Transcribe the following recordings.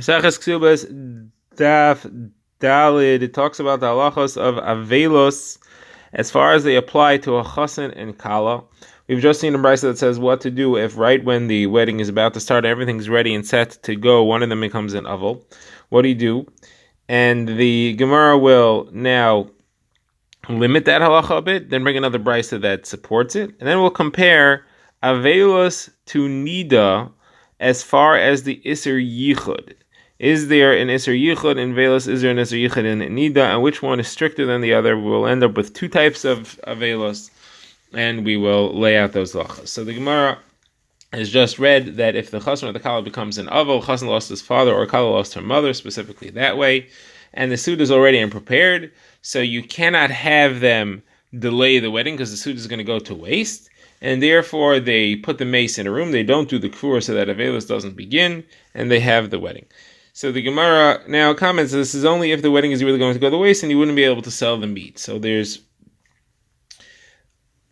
Kesubos Daf Dalid. It talks about the halachos of avelos as far as they apply to a chassan and kala. We've just seen a brisa that says what to do if right when the wedding is about to start, everything's ready and set to go, one of them becomes an avel. What do you do? And the Gemara will now limit that halacha a bit, then bring another brisa that supports it, and then we'll compare avelos to nida as far as the iser yichud. Is there an iser yichud in velos? Is there an iser yichud in nida? And which one is stricter than the other? We'll end up with two types of avelos, and we will lay out those halachas. So the Gemara has just read that if the chassan or the kala becomes an avel, chassan lost his father or kala lost her mother, specifically that way, and the suit is already unprepared, so you cannot have them delay the wedding because the suit is going to go to waste, and therefore they put the mace in a room, they don't do the kfur so that avelos doesn't begin, and they have the wedding. So the Gemara now comments this is only if the wedding is really going to go to waste and you wouldn't be able to sell the meat. So there's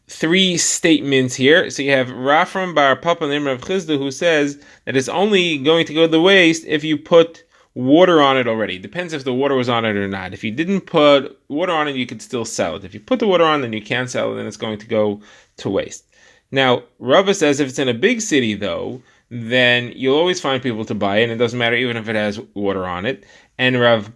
three statements here. So you have Rafram Bar Papa and Rav Chizda who says that it's only going to go to waste if you put water on it already. Depends if the water was on it or not. If you didn't put water on it, you could still sell it. If you put the water on, then you can't sell it, then it's going to go to waste. Now, Rava says if it's in a big city, though, then you'll always find people to buy it, and it doesn't matter even if it has water on it. And Rav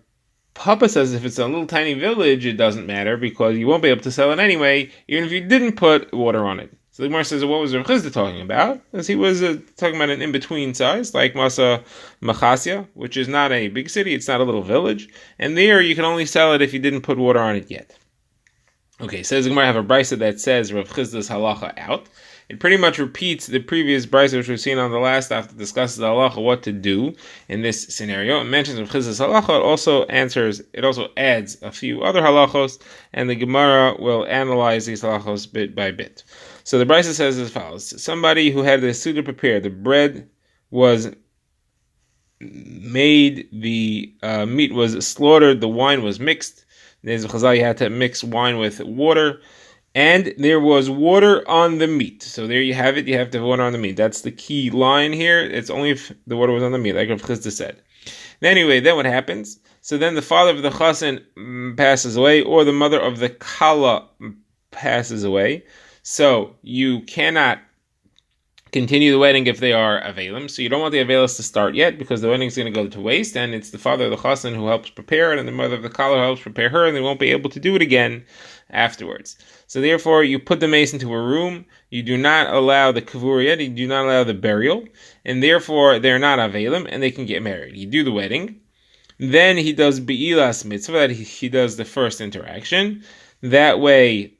Papa says if it's a little tiny village, it doesn't matter because you won't be able to sell it anyway, even if you didn't put water on it. So the Gemara says, what was Rav Chizda talking about? Because he was talking about an in-between size, like Masa Machasia, which is not a big city, it's not a little village. And there you can only sell it if you didn't put water on it yet. Okay, says the Gemara have a brisa that says Rav Chizda's halacha out. It pretty much repeats the previous brisa which we've seen on the last daf that discusses the halacha, what to do in this scenario. It mentions Rav Chizda's halacha. It also adds a few other halachos, and the Gemara will analyze these halachos bit by bit. So the brisa says as follows: somebody who had the suda prepared, the bread was made, the meat was slaughtered, the wine was mixed. There's a chazal, you had to mix wine with water, and there was water on the meat. So there you have it, you have to have water on the meat. That's the key line here. It's only if the water was on the meat, like Rav Chizda said. Anyway, then what happens? So then the father of the chassan passes away, or the mother of the kala passes away. So you cannot continue the wedding if they are avelim. So you don't want the avelos to start yet because the wedding is going to go to waste, and it's the father of the chassan who helps prepare it, and the mother of the kala helps prepare her, and they won't be able to do it again afterwards. So therefore, you put the mace into a room. You do not allow the kavur yet. You do not allow the burial, and therefore they're not avelim, and they can get married. You do the wedding. Then he does be'ilas mitzvah. That he does the first interaction. That way,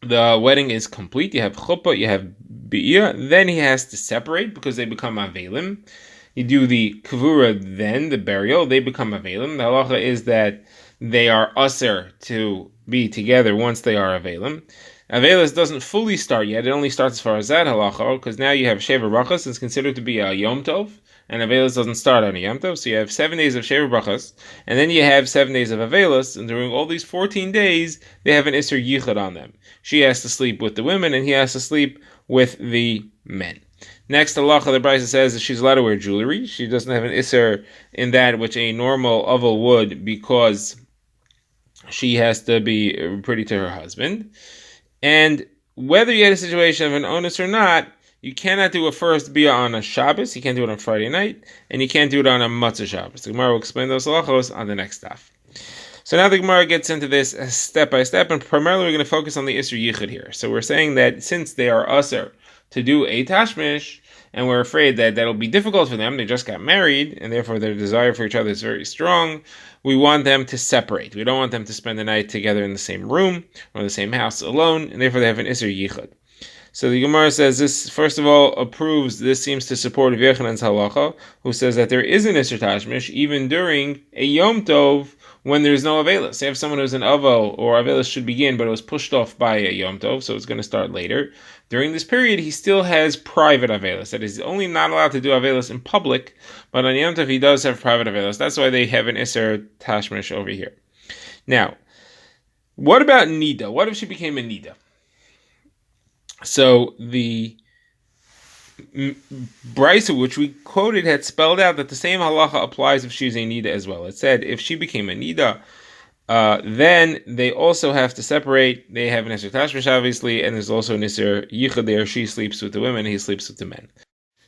the wedding is complete. You have chuppah, you have be'iyah. Then he has to separate because they become avelim. You do the kavura, then the burial. They become avelim. The halacha is that they are aser to be together once they are avelim. Avelis doesn't fully start yet. It only starts as far as that halacha because now you have sheva brachas. It's considered to be a yom tov. And Avelis doesn't start on a Yom Tov, so you have 7 days of Sheva Brachas, and then you have 7 days of Avelis, and during all these 14 days, they have an Isser Yichud on them. She has to sleep with the women, and he has to sleep with the men. Next, halacha, the Brisa says that she's allowed to wear jewelry. She doesn't have an Isser in that which a normal Avel would, because she has to be pretty to her husband. And whether you had a situation of an onus or not, you cannot do a first bia on a Shabbos, you can't do it on Friday night, and you can't do it on a Matzah Shabbos. The Gemara will explain those halachos on the next daf. So now the Gemara gets into this step by step, and primarily we're going to focus on the Isser Yichud here. So we're saying that since they are Aser to do a Tashmish, and we're afraid that that'll be difficult for them, they just got married, and therefore their desire for each other is very strong, we want them to separate. We don't want them to spend the night together in the same room, or the same house alone, and therefore they have an Isser Yichud. So the Gemara says this, first of all, this seems to support Rav Yechanan's halacha, who says that there is an Isser Tashmish even during a Yom Tov when there's no Avelis. They have someone who's an Avel, or Avelis should begin, but it was pushed off by a Yom Tov, so it's going to start later. During this period, he still has private Avelis. That is, only not allowed to do Avelis in public, but on Yom Tov he does have private Avelis. That's why they have an Isser Tashmish over here. Now, what about Nida? What if she became a Nida? So the Brisa, which we quoted, had spelled out that the same halacha applies if she's a nida as well. It said if she became a nida, then they also have to separate. They have an Isser Tashmish, obviously, and there's also an Isser Yichud there. She sleeps with the women, he sleeps with the men.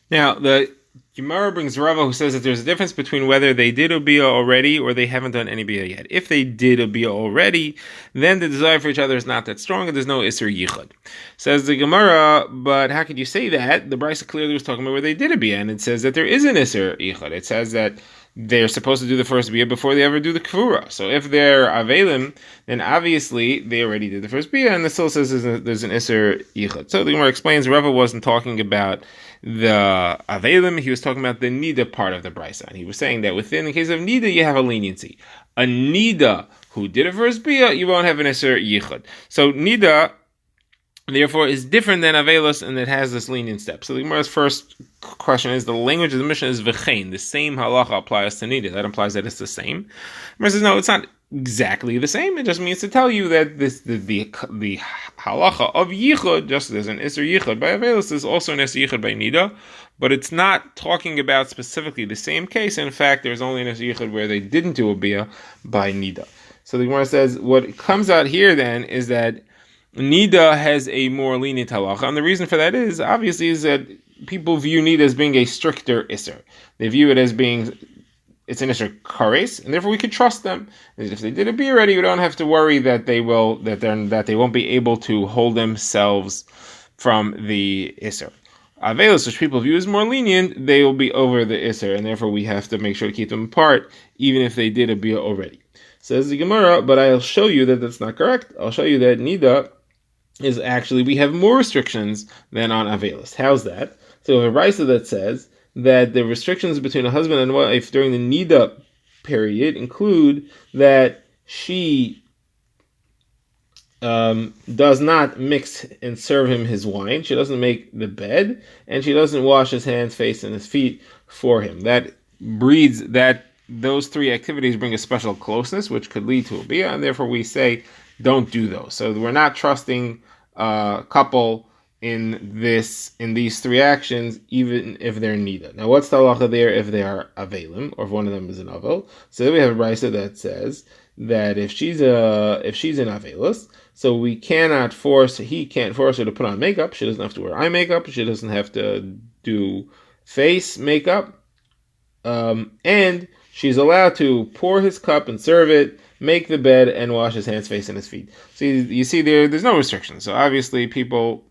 Now, the Gemara brings Rava, who says that there's a difference between whether they did a bia already or they haven't done any bia yet. If they did a bia already, then the desire for each other is not that strong, and there's no Isser Yichud. Says the Gemara, but how could you say that? The Brisa clearly was talking about where they did a bia, and it says that there is an Isser Yichud. It says that they're supposed to do the first bia before they ever do the kvura. So if they're avelim, then obviously they already did the first bia, and it still says there's an Isser Yichud. So the Gemara explains Rava wasn't talking about the avelim, he was talking about the nida part of the brisa, and he was saying that within the case of nida you have a leniency. A nida who did a first bia, you won't have an Isser Yichud. So nida, therefore, is different than Avelos, and it has this lenient step. So the Gemara's first question is, the language of the Mishnah is v'chein. The same halacha applies to nida. That implies that it's the same. The Gemara says, no, it's not exactly the same. It just means to tell you that the halacha of yichud, just as there's an Isser Yichud by Avelos, there's also an Isser Yichud by nida, but it's not talking about specifically the same case. In fact, there's only an Isser Yichud where they didn't do a bia by nida. So the Gemara says, what comes out here then is that nida has a more lenient halacha, and the reason for that is obviously is that people view nida as being a stricter isser. They view it as being it's an isser kares, and therefore we could trust them. And if they did a bia already, we don't have to worry that they won't be able to hold themselves from the isser. Avelos, which people view as more lenient, they will be over the isser, and therefore we have to make sure to keep them apart, even if they did a bia already. Says the Gemara, but I'll show you that that's not correct. I'll show you that nida is actually, we have more restrictions than on Avelis. How's that? So we have a brisa that says that the restrictions between a husband and wife during the nida period include that she does not mix and serve him his wine, she doesn't make the bed, and she doesn't wash his hands, face, and his feet for him. That breeds that those three activities bring a special closeness, which could lead to a bia, and therefore we say don't do those. So we're not trusting a couple in these three actions, even if they're nida. Now, what's the halacha there if they are avelim, or if one of them is an avel? So then we have a brisa that says that if she's an avelus, so he can't force her to put on makeup. She doesn't have to wear eye makeup. She doesn't have to do face makeup, and she's allowed to pour his cup and serve it, make the bed, and wash his hands, face, and his feet. So you see there's no restrictions. So obviously people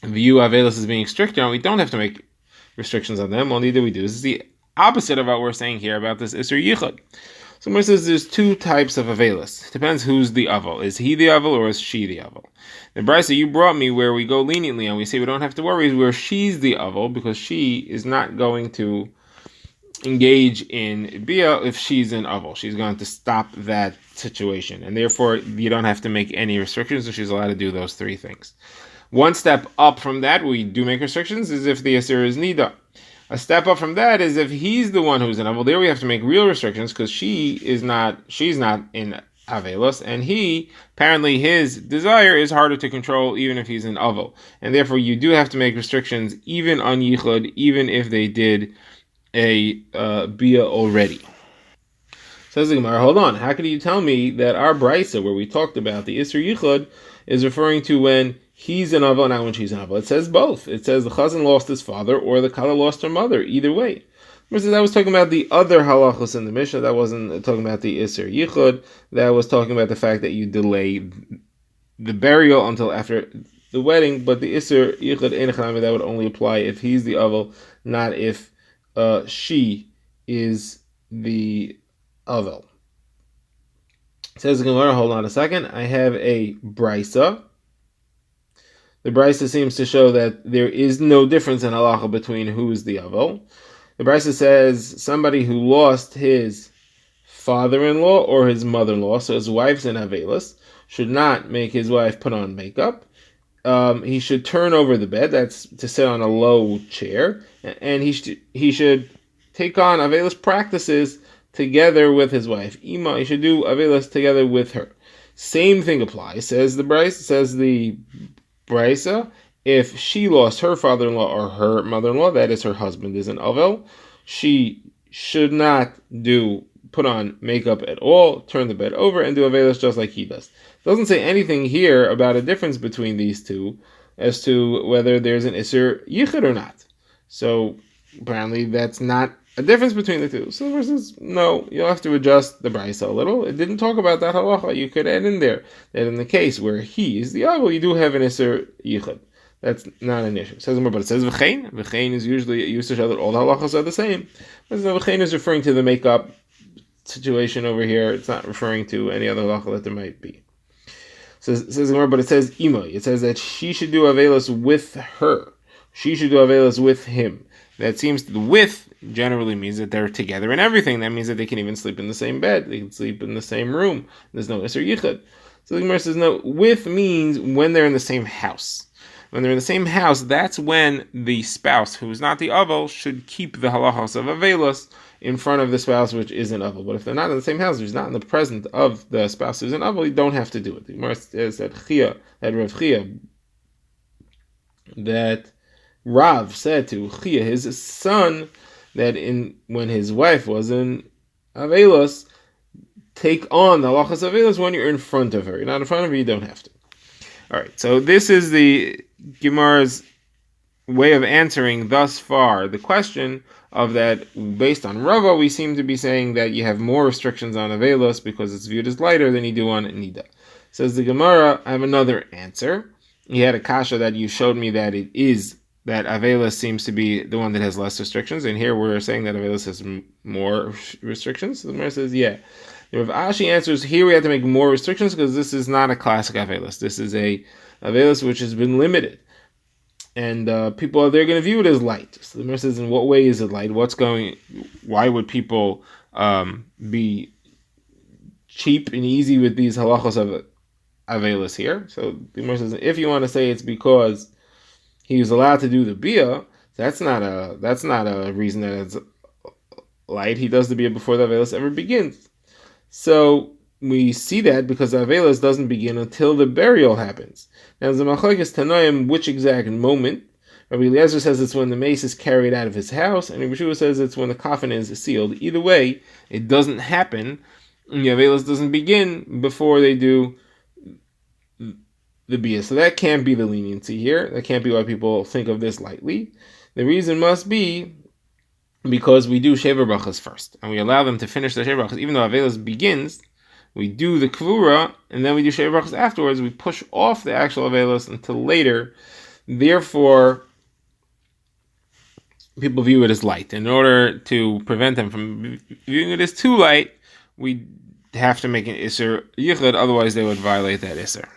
view Avelis as being strict, and we don't have to make restrictions on them. Well, neither we do. This is the opposite of what we're saying here about this Isser Yichud. So Gemara says there's two types of Avelis. It depends who's the Avel. Is he the Avel or is she the Avel? The brisa you brought me where we go leniently and we say we don't have to worry is where she's the Avel, because she is not going to engage in bia if she's an avel. She's going to stop that situation, and therefore you don't have to make any restrictions, so she's allowed to do those three things. One step up from that, we do make restrictions, is if the Isser is nida. A step up from that is if he's the one who's an avel. There we have to make real restrictions, because she's not in avelos, and he, apparently his desire is harder to control even if he's an avel, and therefore you do have to make restrictions even on yichud, even if they did a bia already. Says the Gemara, hold on, how can you tell me that our brisa where we talked about the Isser Yichud is referring to when he's an avel, not when she's an avel? It says both. It says the chazan lost his father or the kala lost her mother. Either way. That was talking about the other halachos in the Mishnah. That wasn't talking about the Isser Yichud. That was talking about the fact that you delay the burial until after the wedding. But the Isser Yichud Einachanami, that would only apply if he's the avel, not if she is the avel. Says the Gemara, hold on a second. I have a brisa. The brisa seems to show that there is no difference in halacha between who is the avel. The brisa says somebody who lost his father-in-law or his mother-in-law, so his wife's an avelis, should not make his wife put on makeup. He should turn over the bed, that's to sit on a low chair, and he should take on avelis practices together with his wife. Ima, he should do avelis together with her. Same thing applies, says the brisa, if she lost her father-in-law or her mother-in-law, that is her husband is an avel, she should not put on makeup at all, turn the bed over, and do avelos just like he does. It doesn't say anything here about a difference between these two as to whether there's an Isser Yichud or not. So apparently that's not a difference between the two. So the verse says, no, you'll have to adjust the brisa a little. It didn't talk about that halacha. You could add in there that in the case where he is the avel, you do have an Isser Yichud. That's not an issue. It says more, but it says v'chein. V'chein is usually used to show that all the halachas are the same. But v'chein is referring to the makeup situation over here. It's not referring to any other halacha that there might be. So it says more, but it says imoi. It says that she should do avelos with her. She should do avelos with him. That seems to the with generally means that they're together in everything. That means that they can even sleep in the same bed. They can sleep in the same room. There's no Isser Yichud. So the Gemara says no. With means when they're in the same house. When they're in the same house, that's when the spouse, who is not the avel, should keep the halachos of avelos in front of the spouse, which is an avel. But if they're not in the same house, who's not in the presence of the spouse who's an avel, you don't have to do it. The Gemara says that Rav Chia, that Rav said to Chia, his son, that when his wife was in avelos, take on the halachos of avelos when you're in front of her. You're not in front of her, you don't have to. All right, so this is the Gemara's way of answering thus far the question of that. Based on Rava, we seem to be saying that you have more restrictions on avelos because it's viewed as lighter than you do on nida. Says the Gemara, I have another answer. You had a kasha that you showed me that it is that avelos seems to be the one that has less restrictions, and here we're saying that avelos has more restrictions. So the Gemara says, yeah. Rav Ashi answers, here we have to make more restrictions because this is not a classic avelos. This is a avelos which has been limited. And people, they're going to view it as light. So the Gemara says, in what way is it light? Why would people be cheap and easy with these halachos of avelos here? So the Gemara says, if you want to say it's because he was allowed to do the bia, that's not a reason that it's light. He does the bia before the avelos ever begins. So we see that because the avelos doesn't begin until the burial happens. Now, the machlokes tanoim, which exact moment? Rabbi Eliezer says it's when the mace is carried out of his house, and Rabbi Shua says it's when the coffin is sealed. Either way, it doesn't happen, and the avelos doesn't begin before they do the bia. So that can't be the leniency here. That can't be why people think of this lightly. The reason must be because we do Shever Brachas first, and we allow them to finish the Shever Brachas. Even though avelos begins, we do the Kvura, and then we do Shever Brachas afterwards. We push off the actual avelos until later. Therefore, people view it as light. In order to prevent them from viewing it as too light, we have to make an Isser Yichud, otherwise they would violate that Isser.